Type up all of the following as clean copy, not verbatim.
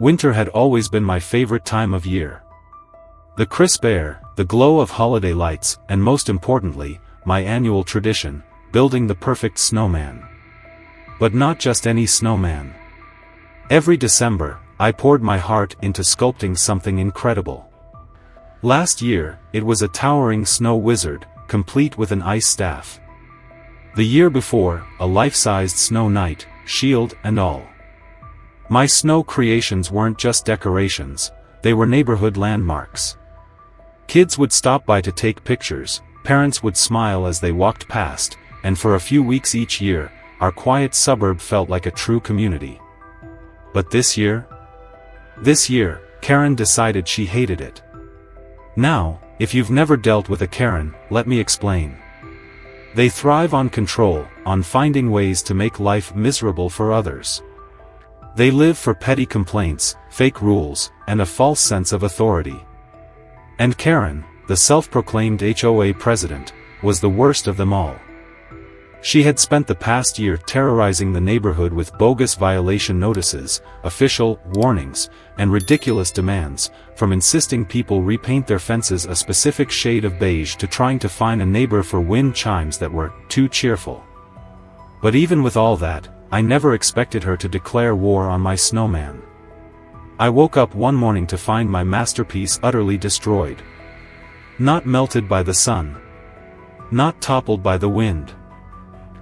Winter had always been my favorite time of year. The crisp air, the glow of holiday lights, and most importantly, my annual tradition, building the perfect snowman. But not just any snowman. Every December, I poured my heart into sculpting something incredible. Last year, it was a towering snow wizard, complete with an ice staff. The year before, a life-sized snow knight, shield and all. My snow creations weren't just decorations, they were neighborhood landmarks. Kids would stop by to take pictures, parents would smile as they walked past, and for a few weeks each year, our quiet suburb felt like a true community. But this year, Karen decided she hated it. Now, if you've never dealt with a Karen, let me explain. They thrive on control, on finding ways to make life miserable for others. They live for petty complaints, fake rules, and a false sense of authority. And Karen, the self-proclaimed HOA president, was the worst of them all. She had spent the past year terrorizing the neighborhood with bogus violation notices, official warnings, and ridiculous demands, from insisting people repaint their fences a specific shade of beige to trying to fine a neighbor for wind chimes that were too cheerful. But even with all that, I never expected her to declare war on my snowman. I woke up one morning to find my masterpiece utterly destroyed. Not melted by the sun. Not toppled by the wind.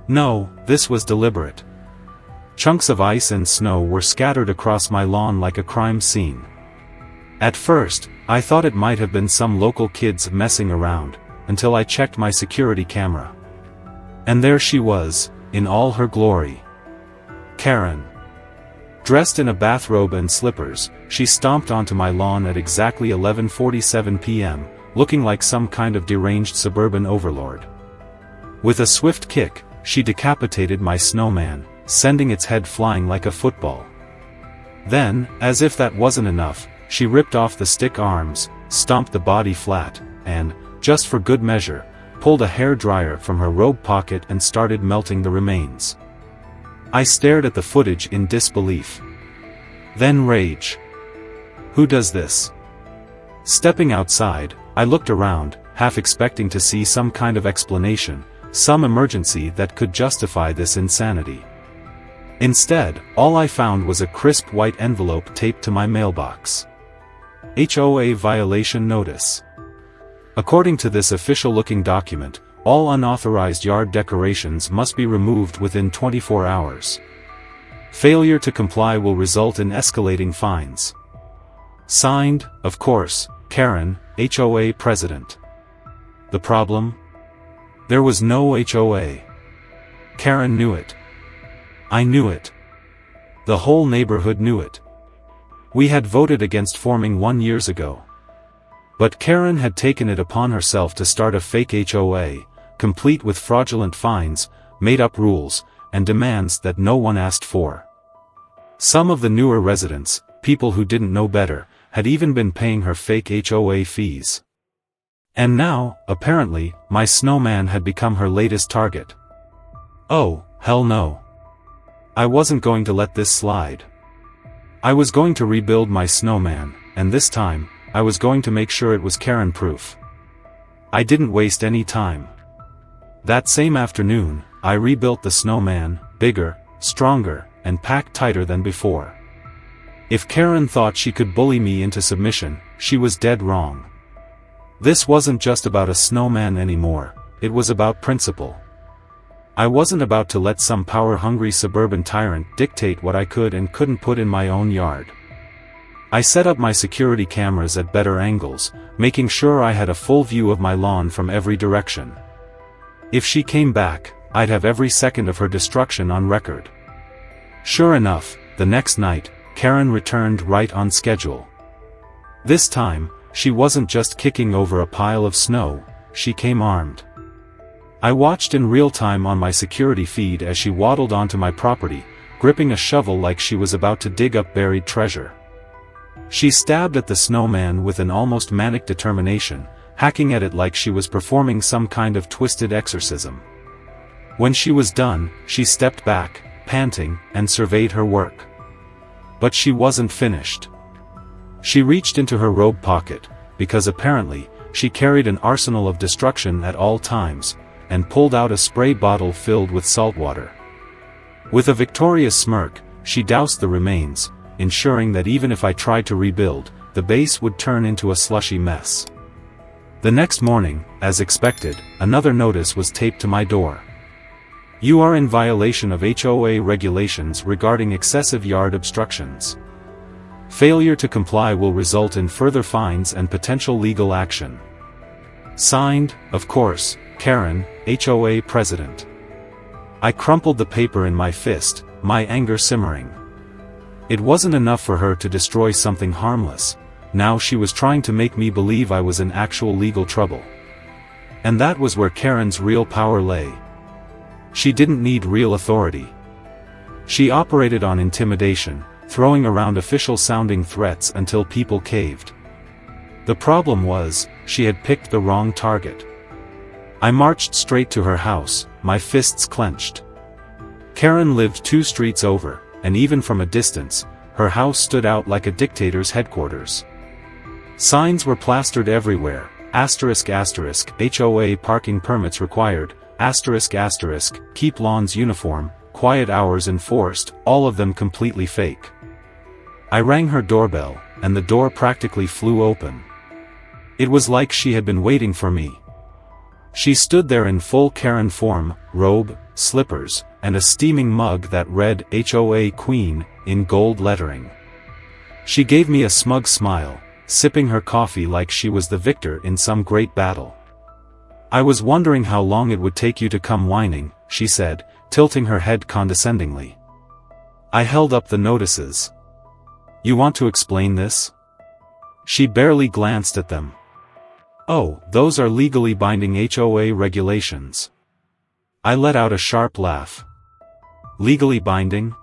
No, this was deliberate. Chunks of ice and snow were scattered across my lawn like a crime scene. At first, I thought it might have been some local kids messing around, until I checked my security camera. And there she was, in all her glory. Karen. Dressed in a bathrobe and slippers, she stomped onto my lawn at exactly 11:47 p.m., looking like some kind of deranged suburban overlord. With a swift kick, she decapitated my snowman, sending its head flying like a football. Then, as if that wasn't enough, she ripped off the stick arms, stomped the body flat, and, just for good measure, pulled a hairdryer from her robe pocket and started melting the remains. I stared at the footage in disbelief. Then rage. Who does this? Stepping outside, I looked around, half expecting to see some kind of explanation, some emergency that could justify this insanity. Instead, all I found was a crisp white envelope taped to my mailbox. HOA violation notice. According to this official-looking document, all unauthorized yard decorations must be removed within 24 hours. Failure to comply will result in escalating fines. Signed, of course, Karen, HOA president. The problem? There was no HOA. Karen knew it. I knew it. The whole neighborhood knew it. We had voted against forming 1 year ago. But Karen had taken it upon herself to start a fake HOA, complete with fraudulent fines, made-up rules, and demands that no one asked for. Some of the newer residents, people who didn't know better, had even been paying her fake HOA fees. And now, apparently, my snowman had become her latest target. Oh, hell no. I wasn't going to let this slide. I was going to rebuild my snowman, and this time, I was going to make sure it was Karen-proof. I didn't waste any time. That same afternoon, I rebuilt the snowman, bigger, stronger, and packed tighter than before. If Karen thought she could bully me into submission, she was dead wrong. This wasn't just about a snowman anymore, it was about principle. I wasn't about to let some power-hungry suburban tyrant dictate what I could and couldn't put in my own yard. I set up my security cameras at better angles, making sure I had a full view of my lawn from every direction. If she came back, I'd have every second of her destruction on record. Sure enough, the next night, Karen returned right on schedule. This time, she wasn't just kicking over a pile of snow, she came armed. I watched in real time on my security feed as she waddled onto my property, gripping a shovel like she was about to dig up buried treasure. She stabbed at the snowman with an almost manic determination, hacking at it like she was performing some kind of twisted exorcism. When she was done, she stepped back, panting, and surveyed her work. But she wasn't finished. She reached into her robe pocket, because apparently, she carried an arsenal of destruction at all times, and pulled out a spray bottle filled with salt water. With a victorious smirk, she doused the remains, ensuring that even if I tried to rebuild, the base would turn into a slushy mess. The next morning, as expected, another notice was taped to my door. You are in violation of HOA regulations regarding excessive yard obstructions. Failure to comply will result in further fines and potential legal action. Signed, of course, Karen, HOA President. I crumpled the paper in my fist, my anger simmering. It wasn't enough for her to destroy something harmless. Now she was trying to make me believe I was in actual legal trouble. And that was where Karen's real power lay. She didn't need real authority. She operated on intimidation, throwing around official-sounding threats until people caved. The problem was, she had picked the wrong target. I marched straight to her house, my fists clenched. Karen lived 2 streets over, and even from a distance, her house stood out like a dictator's headquarters. Signs were plastered everywhere, HOA parking permits required, keep lawns uniform, quiet hours enforced, all of them completely fake. I rang her doorbell, and the door practically flew open. It was like she had been waiting for me. She stood there in full Karen form, robe, slippers, and a steaming mug that read HOA Queen, in gold lettering. She gave me a smug smile, sipping her coffee like she was the victor in some great battle. I was wondering how long it would take you to come whining, she said, tilting her head condescendingly. I held up the notices. You want to explain this? She barely glanced at them. Oh, those are legally binding HOA regulations. I let out a sharp laugh. Legally binding?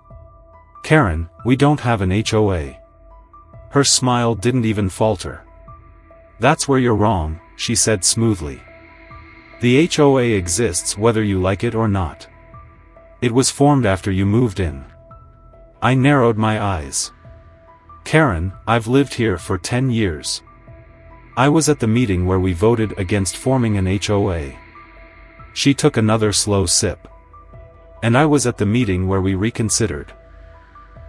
Karen, we don't have an HOA. Her smile didn't even falter. That's where you're wrong, she said smoothly. The HOA exists whether you like it or not. It was formed after you moved in. I narrowed my eyes. Karen, I've lived here for 10 years. I was at the meeting where we voted against forming an HOA. She took another slow sip. And I was at the meeting where we reconsidered.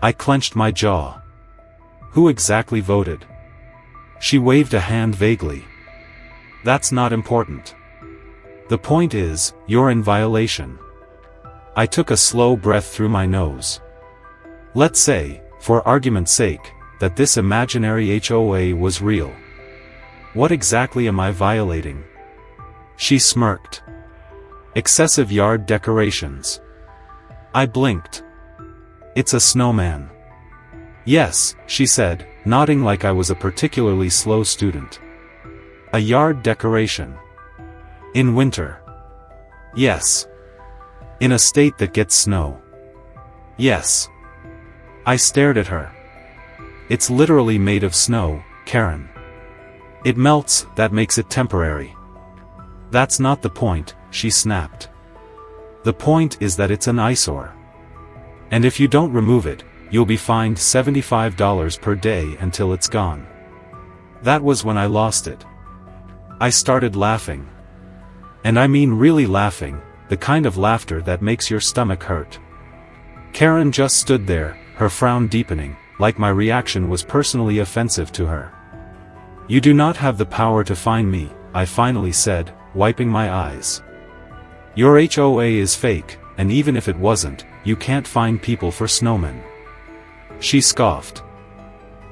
I clenched my jaw. Who exactly voted? She waved a hand vaguely. That's not important. The point is, you're in violation. I took a slow breath through my nose. Let's say, for argument's sake, that this imaginary HOA was real. What exactly am I violating? She smirked. Excessive yard decorations. I blinked. It's a snowman. Yes, she said, nodding like I was a particularly slow student. A yard decoration. In winter. Yes. In a state that gets snow. Yes. I stared at her. It's literally made of snow, Karen. It melts, that makes it temporary. That's not the point, she snapped. The point is that it's an eyesore. And if you don't remove it, you'll be fined $75 per day until it's gone. That was when I lost it. I started laughing. And I mean really laughing, the kind of laughter that makes your stomach hurt. Karen just stood there, her frown deepening, like my reaction was personally offensive to her. You do not have the power to fine me, I finally said, wiping my eyes. Your HOA is fake, and even if it wasn't, you can't fine people for snowmen. She scoffed.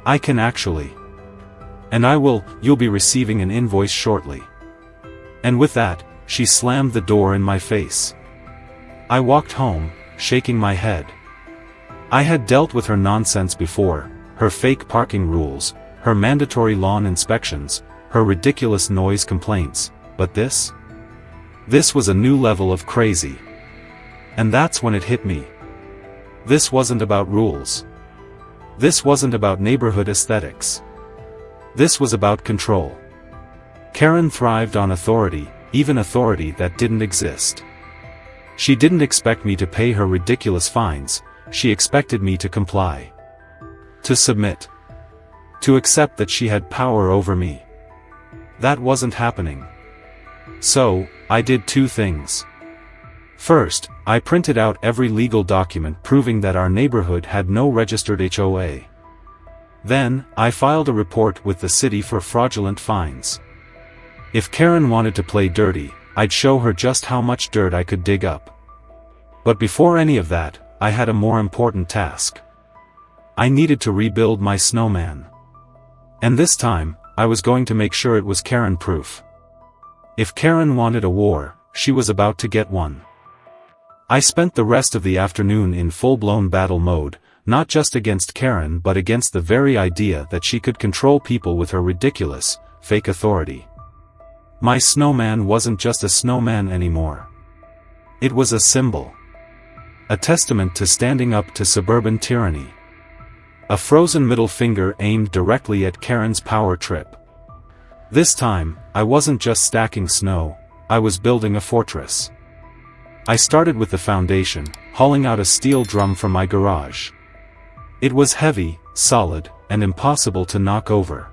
I can actually. And I will, you'll be receiving an invoice shortly. And with that, she slammed the door in my face. I walked home, shaking my head. I had dealt with her nonsense before, her fake parking rules, her mandatory lawn inspections, her ridiculous noise complaints, but this? This was a new level of crazy. And that's when it hit me. This wasn't about rules. This wasn't about neighborhood aesthetics. This was about control. Karen thrived on authority, even authority that didn't exist. She didn't expect me to pay her ridiculous fines, she expected me to comply. To submit. To accept that she had power over me. That wasn't happening. So, I did two things. First, I printed out every legal document proving that our neighborhood had no registered HOA. Then, I filed a report with the city for fraudulent fines. If Karen wanted to play dirty, I'd show her just how much dirt I could dig up. But before any of that, I had a more important task. I needed to rebuild my snowman. And this time, I was going to make sure it was Karen-proof. If Karen wanted a war, she was about to get one. I spent the rest of the afternoon in full-blown battle mode, not just against Karen but against the very idea that she could control people with her ridiculous, fake authority. My snowman wasn't just a snowman anymore. It was a symbol. A testament to standing up to suburban tyranny. A frozen middle finger aimed directly at Karen's power trip. This time, I wasn't just stacking snow, I was building a fortress. I started with the foundation, hauling out a steel drum from my garage. It was heavy, solid, and impossible to knock over.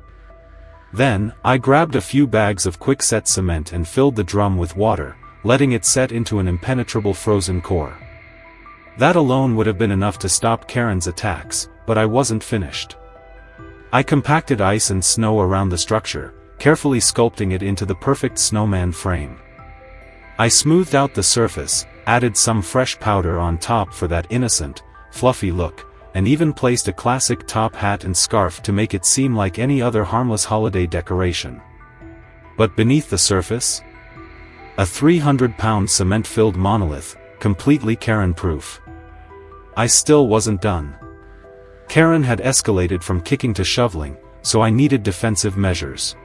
Then, I grabbed a few bags of quick-set cement and filled the drum with water, letting it set into an impenetrable frozen core. That alone would have been enough to stop Karen's attacks, but I wasn't finished. I compacted ice and snow around the structure, carefully sculpting it into the perfect snowman frame. I smoothed out the surface, added some fresh powder on top for that innocent, fluffy look, and even placed a classic top hat and scarf to make it seem like any other harmless holiday decoration. But beneath the surface? A 300-pound cement-filled monolith, completely Karen-proof. I still wasn't done. Karen had escalated from kicking to shoveling, so I needed defensive measures.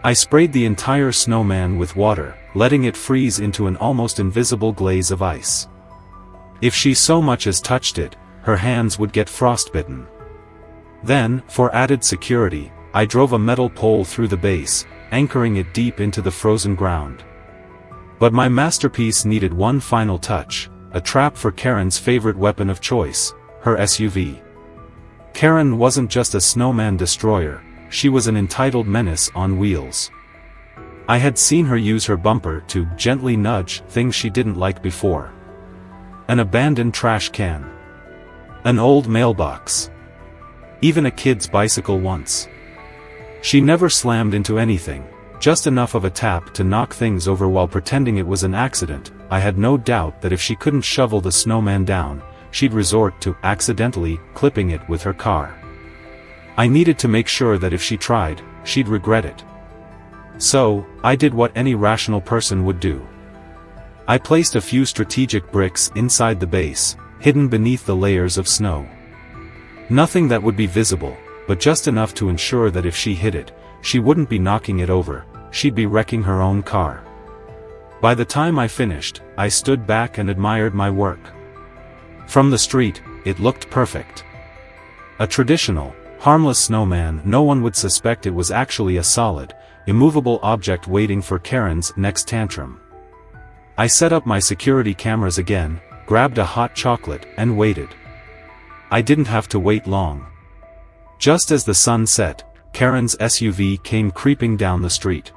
I sprayed the entire snowman with water, letting it freeze into an almost invisible glaze of ice. If she so much as touched it, her hands would get frostbitten. Then, for added security, I drove a metal pole through the base, anchoring it deep into the frozen ground. But my masterpiece needed one final touch, a trap for Karen's favorite weapon of choice, her SUV. Karen wasn't just a snowman destroyer, she was an entitled menace on wheels. I had seen her use her bumper to gently nudge things she didn't like before. An abandoned trash can. An old mailbox. Even a kid's bicycle once. She never slammed into anything, just enough of a tap to knock things over while pretending it was an accident. I had no doubt that if she couldn't shovel the snowman down, she'd resort to accidentally clipping it with her car. I needed to make sure that if she tried, she'd regret it. So, I did what any rational person would do. I placed a few strategic bricks inside the base, hidden beneath the layers of snow. Nothing that would be visible, but just enough to ensure that if she hit it, she wouldn't be knocking it over, she'd be wrecking her own car. By the time I finished, I stood back and admired my work. From the street, it looked perfect. A traditional, harmless snowman. No one would suspect it was actually a solid, immovable object waiting for Karen's next tantrum. I set up my security cameras again, grabbed a hot chocolate, and waited. I didn't have to wait long. Just as the sun set, Karen's SUV came creeping down the street.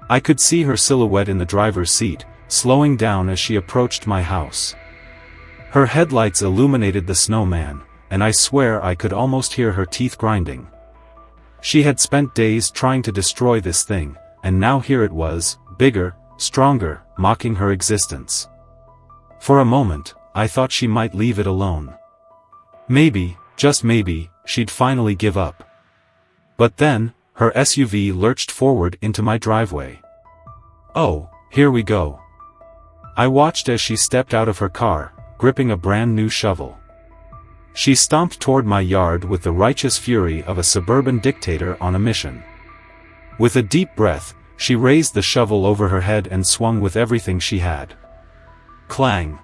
I could see her silhouette in the driver's seat, slowing down as she approached my house. Her headlights illuminated the snowman, and I swear I could almost hear her teeth grinding. She had spent days trying to destroy this thing, and now here it was, bigger, stronger, mocking her existence. For a moment, I thought she might leave it alone. Maybe, just maybe, she'd finally give up. But then, her SUV lurched forward into my driveway. Oh, here we go. I watched as she stepped out of her car, gripping a brand new shovel. She stomped toward my yard with the righteous fury of a suburban dictator on a mission. With a deep breath, she raised the shovel over her head and swung with everything she had. Clang!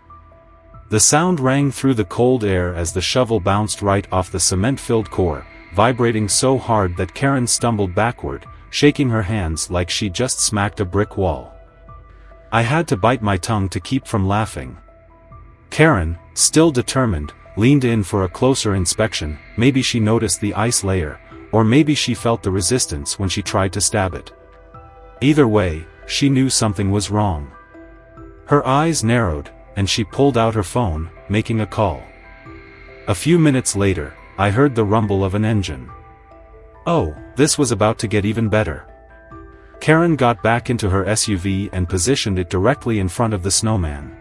The sound rang through the cold air as the shovel bounced right off the cement-filled core, vibrating so hard that Karen stumbled backward, shaking her hands like she just smacked a brick wall. I had to bite my tongue to keep from laughing. Karen, still determined, leaned in for a closer inspection. Maybe she noticed the ice layer, or maybe she felt the resistance when she tried to stab it. Either way, she knew something was wrong. Her eyes narrowed, and she pulled out her phone, making a call. A few minutes later, I heard the rumble of an engine. Oh, this was about to get even better. Karen got back into her SUV and positioned it directly in front of the Snowman.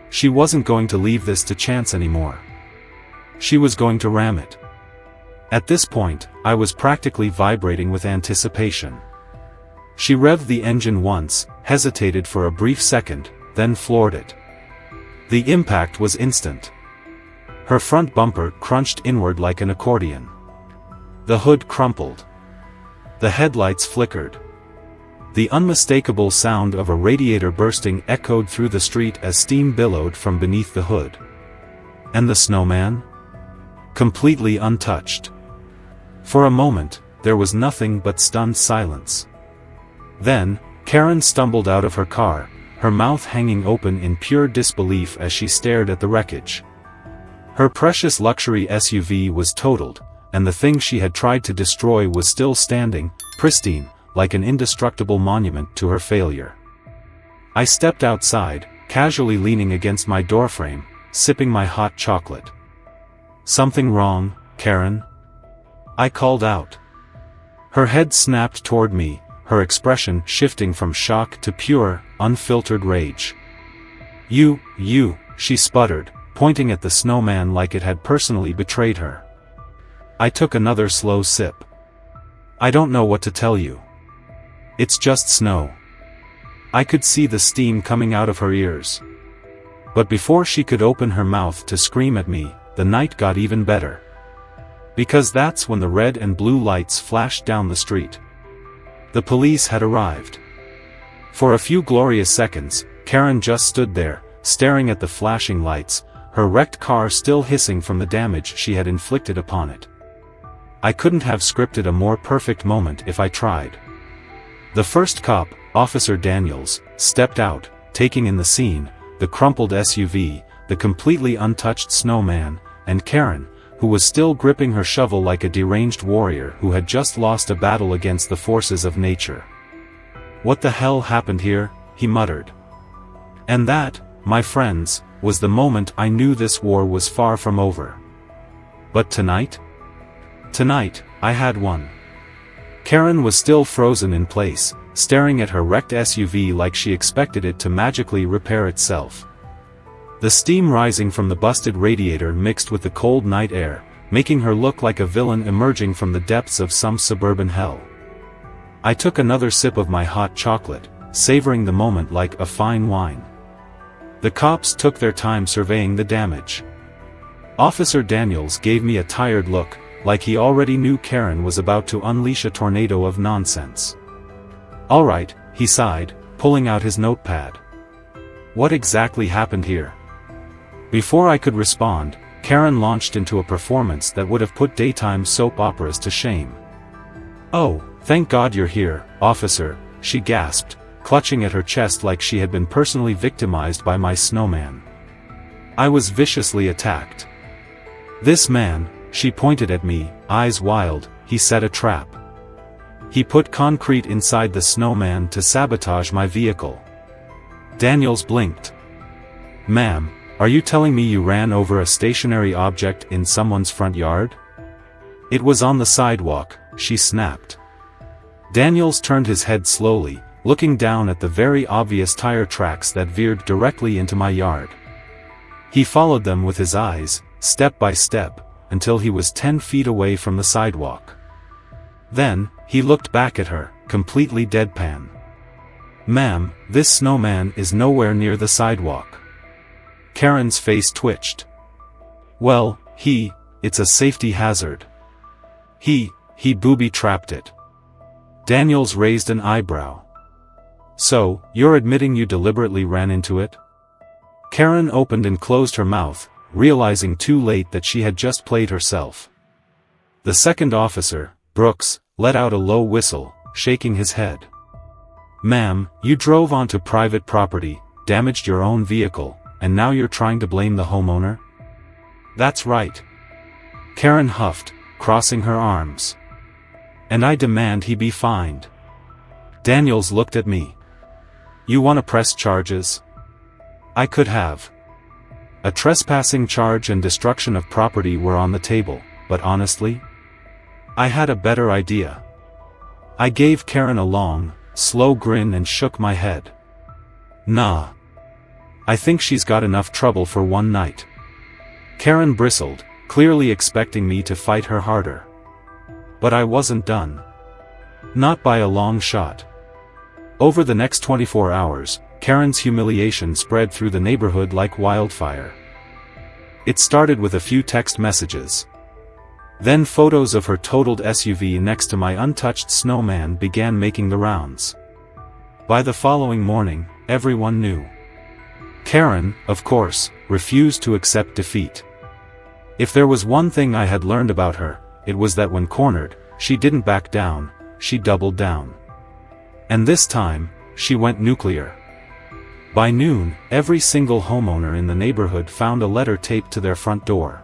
She wasn't going to leave this to chance anymore. She was going to ram it. At this point, I was practically vibrating with anticipation. She revved the engine once, hesitated for a brief second, then floored it. The impact was instant. Her front bumper crunched inward like an accordion. The hood crumpled. The headlights flickered. The unmistakable sound of a radiator bursting echoed through the street as steam billowed from beneath the hood. And the Snowman? Completely untouched. For a moment, there was nothing but stunned silence. Then, Karen stumbled out of her car, her mouth hanging open in pure disbelief as she stared at the wreckage. Her precious luxury SUV was totaled, and the thing she had tried to destroy was still standing, pristine, like an indestructible monument to her failure. I stepped outside, casually leaning against my doorframe, sipping my hot chocolate. "Something wrong, Karen?" I called out. Her head snapped toward me, her expression shifting from shock to pure, unfiltered rage. You, she sputtered, pointing at the Snowman like it had personally betrayed her. I took another slow sip. "I don't know what to tell you. It's just snow." I could see the steam coming out of her ears. But before she could open her mouth to scream at me, the night got even better. Because that's when the red and blue lights flashed down the street. The police had arrived. For a few glorious seconds, Karen just stood there, staring at the flashing lights, her wrecked car still hissing from the damage she had inflicted upon it. I couldn't have scripted a more perfect moment if I tried. The first cop, Officer Daniels, stepped out, taking in the scene, the crumpled SUV, the completely untouched Snowman, and Karen, who was still gripping her shovel like a deranged warrior who had just lost a battle against the forces of nature. "What the hell happened here?" he muttered. And that, my friends, was the moment I knew this war was far from over. But tonight? Tonight, I had one. Karen was still frozen in place, staring at her wrecked SUV like she expected it to magically repair itself. The steam rising from the busted radiator mixed with the cold night air, making her look like a villain emerging from the depths of some suburban hell. I took another sip of my hot chocolate, savoring the moment like a fine wine. The cops took their time surveying the damage. Officer Daniels gave me a tired look, like he already knew Karen was about to unleash a tornado of nonsense. "All right," he sighed, pulling out his notepad. "What exactly happened here?" Before I could respond, Karen launched into a performance that would have put daytime soap operas to shame. "Oh, thank God you're here, officer," she gasped, clutching at her chest like she had been personally victimized by my Snowman. I was viciously attacked. "This man," she pointed at me, eyes wild, "he set a trap. He put concrete inside the Snowman to sabotage my vehicle." Daniels blinked. "Ma'am, are you telling me you ran over a stationary object in someone's front yard?" "It was on the sidewalk," she snapped. Daniels turned his head slowly, looking down at the very obvious tire tracks that veered directly into my yard. He followed them with his eyes, step by step, until he was 10 feet away from the sidewalk. Then, he looked back at her, completely deadpan. "Ma'am, this Snowman is nowhere near the sidewalk." Karen's face twitched. "Well, it's a safety hazard. He booby-trapped it." Daniels raised an eyebrow. "So, you're admitting you deliberately ran into it?" Karen opened and closed her mouth, realizing too late that she had just played herself. The second officer, Brooks, let out a low whistle, shaking his head. "Ma'am, you drove onto private property, damaged your own vehicle, and now you're trying to blame the homeowner?" That's right. Karen huffed, crossing her arms. And I demand he be fined. Daniels looked at me. You want to press charges? I could have. A trespassing charge and destruction of property were on the table, but honestly, I had a better idea. I gave Karen a long, slow grin and shook my head. Nah. I think she's got enough trouble for one night. Karen bristled, clearly expecting me to fight her harder. But I wasn't done. Not by a long shot. Over the next 24 hours, Karen's humiliation spread through the neighborhood like wildfire. It started with a few text messages. Then photos of her totaled SUV next to my untouched Snowman began making the rounds. By the following morning, everyone knew. Karen, of course, refused to accept defeat. If there was one thing I had learned about her, it was that when cornered, she didn't back down, she doubled down. And this time, she went nuclear. By noon, every single homeowner in the neighborhood found a letter taped to their front door.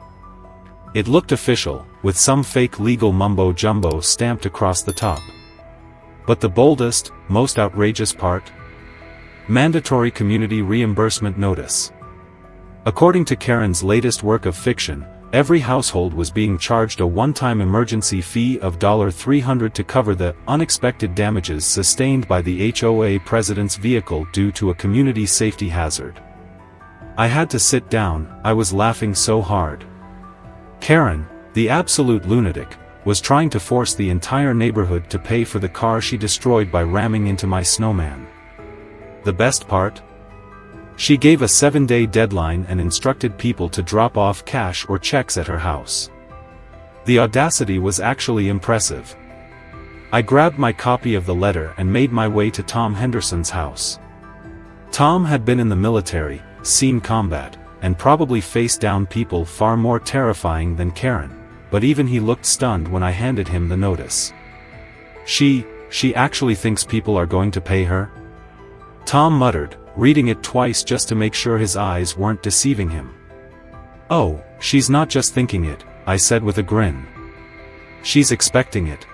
It looked official, with some fake legal mumbo-jumbo stamped across the top. But the boldest, most outrageous part? Mandatory community reimbursement notice. According to Karen's latest work of fiction, every household was being charged a one-time emergency fee of $300 to cover the unexpected damages sustained by the HOA president's vehicle due to a community safety hazard. I had to sit down, I was laughing so hard. Karen, the absolute lunatic, was trying to force the entire neighborhood to pay for the car she destroyed by ramming into my Snowman. The best part? She gave a 7-day deadline and instructed people to drop off cash or checks at her house. The audacity was actually impressive. I grabbed my copy of the letter and made my way to Tom Henderson's house. Tom had been in the military, seen combat, and probably faced down people far more terrifying than Karen, but even he looked stunned when I handed him the notice. She actually thinks people are going to pay her? Tom muttered, reading it twice just to make sure his eyes weren't deceiving him. Oh, she's not just thinking it, I said with a grin. She's expecting it.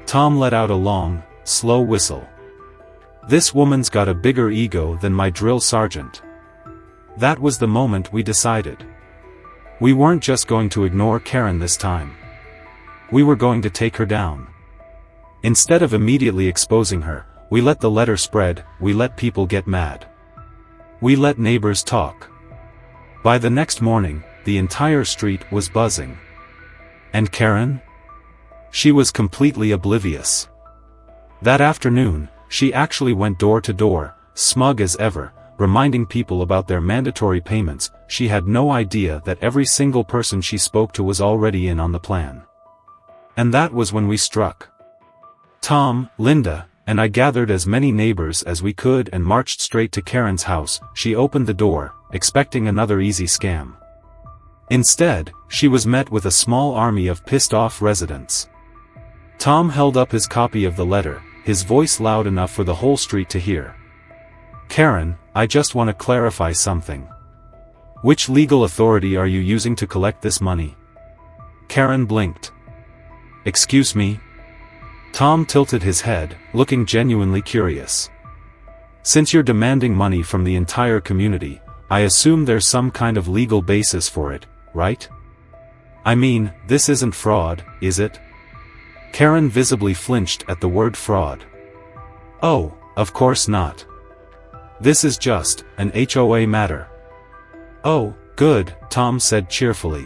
Tom let out a long, slow whistle. This woman's got a bigger ego than my drill sergeant. That was the moment we decided. We weren't just going to ignore Karen this time. We were going to take her down. Instead of immediately exposing her, we let the letter spread, we let people get mad. We let neighbors talk. By the next morning, the entire street was buzzing. And Karen? She was completely oblivious. That afternoon, she actually went door to door, smug as ever, reminding people about their mandatory payments. She had no idea that every single person she spoke to was already in on the plan. And that was when we struck. Tom, Linda, and I gathered as many neighbors as we could and marched straight to Karen's house. She opened the door, expecting another easy scam. Instead, she was met with a small army of pissed-off residents. Tom held up his copy of the letter, his voice loud enough for the whole street to hear. Karen, I just want to clarify something. Which legal authority are you using to collect this money? Karen blinked. Excuse me? Tom tilted his head, looking genuinely curious. Since you're demanding money from the entire community, I assume there's some kind of legal basis for it, right? I mean, this isn't fraud, is it? Karen visibly flinched at the word fraud. Oh, of course not. This is just an HOA matter. Oh, good, Tom said cheerfully.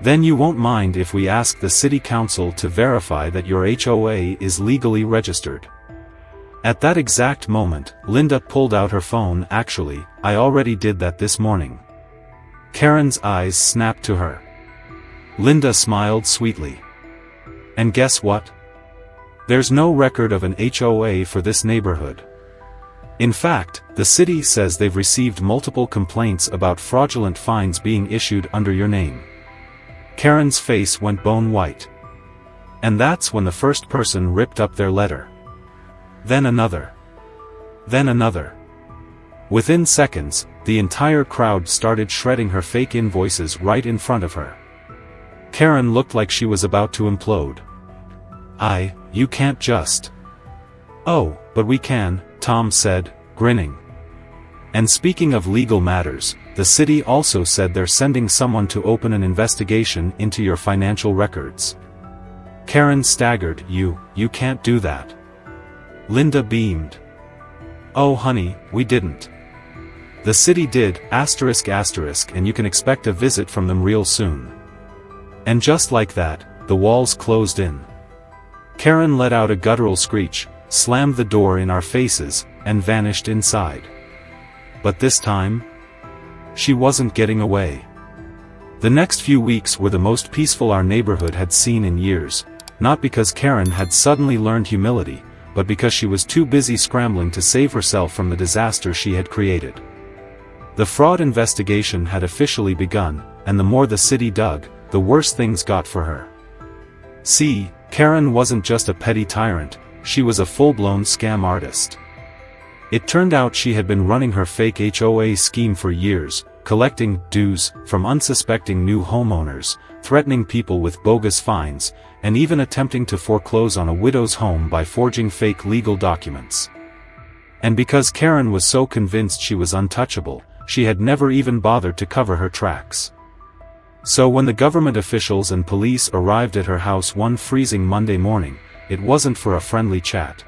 Then you won't mind if we ask the city council to verify that your HOA is legally registered. At that exact moment, Linda pulled out her phone. Actually, I already did that this morning. Karen's eyes snapped to her. Linda smiled sweetly. And guess what? There's no record of an HOA for this neighborhood. In fact, the city says they've received multiple complaints about fraudulent fines being issued under your name. Karen's face went bone white. And that's when the first person ripped up their letter. Then another. Then another. Within seconds, the entire crowd started shredding her fake invoices right in front of her. Karen looked like she was about to implode. You can't just. Oh, but we can, Tom said, grinning. And speaking of legal matters, the city also said they're sending someone to open an investigation into your financial records. Karen staggered. You can't do that. Linda beamed. Oh honey, we didn't. The city did, ***, and you can expect a visit from them real soon. And just like that, the walls closed in. Karen let out a guttural screech, slammed the door in our faces, and vanished inside. But this time, she wasn't getting away. The next few weeks were the most peaceful our neighborhood had seen in years, not because Karen had suddenly learned humility, but because she was too busy scrambling to save herself from the disaster she had created. The fraud investigation had officially begun, and the more the city dug, the worse things got for her. See, Karen wasn't just a petty tyrant, she was a full-blown scam artist. It turned out she had been running her fake HOA scheme for years, collecting dues from unsuspecting new homeowners, threatening people with bogus fines, and even attempting to foreclose on a widow's home by forging fake legal documents. And because Karen was so convinced she was untouchable, she had never even bothered to cover her tracks. So when the government officials and police arrived at her house one freezing Monday morning, it wasn't for a friendly chat.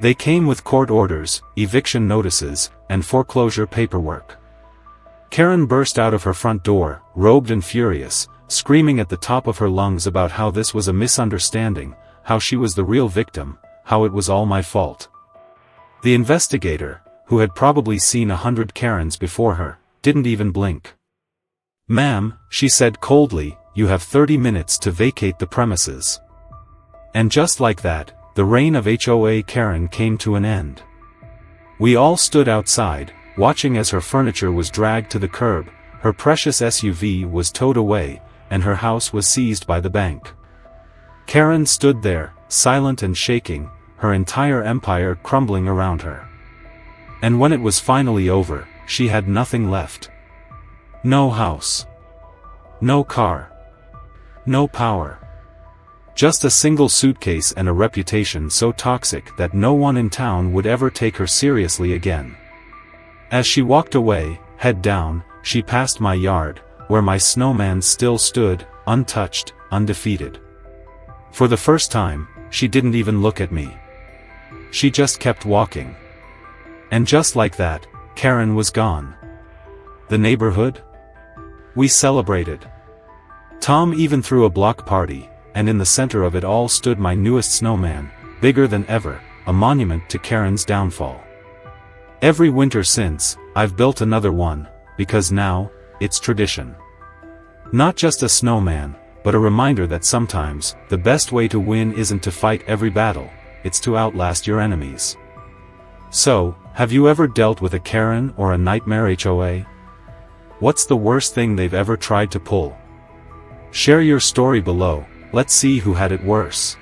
They came with court orders, eviction notices, and foreclosure paperwork. Karen burst out of her front door, robed and furious, screaming at the top of her lungs about how this was a misunderstanding, how she was the real victim, how it was all my fault. The investigator, who had probably seen 100 Karens before her, didn't even blink. "Ma'am," she said coldly, "you have 30 minutes to vacate the premises." And just like that, the reign of HOA Karen came to an end. We all stood outside, watching as her furniture was dragged to the curb, her precious SUV was towed away, and her house was seized by the bank. Karen stood there, silent and shaking, her entire empire crumbling around her. And when it was finally over, she had nothing left. No house. No car. No power. Just a single suitcase and a reputation so toxic that no one in town would ever take her seriously again. As she walked away, head down, she passed my yard, where my snowman still stood, untouched, undefeated. For the first time, she didn't even look at me. She just kept walking. And just like that, Karen was gone. The neighborhood? We celebrated. Tom even threw a block party, and in the center of it all stood my newest snowman, bigger than ever, a monument to Karen's downfall. Every winter since, I've built another one, because now, it's tradition. Not just a snowman, but a reminder that sometimes, the best way to win isn't to fight every battle, it's to outlast your enemies. So, have you ever dealt with a Karen or a nightmare HOA? What's the worst thing they've ever tried to pull? Share your story below, let's see who had it worse.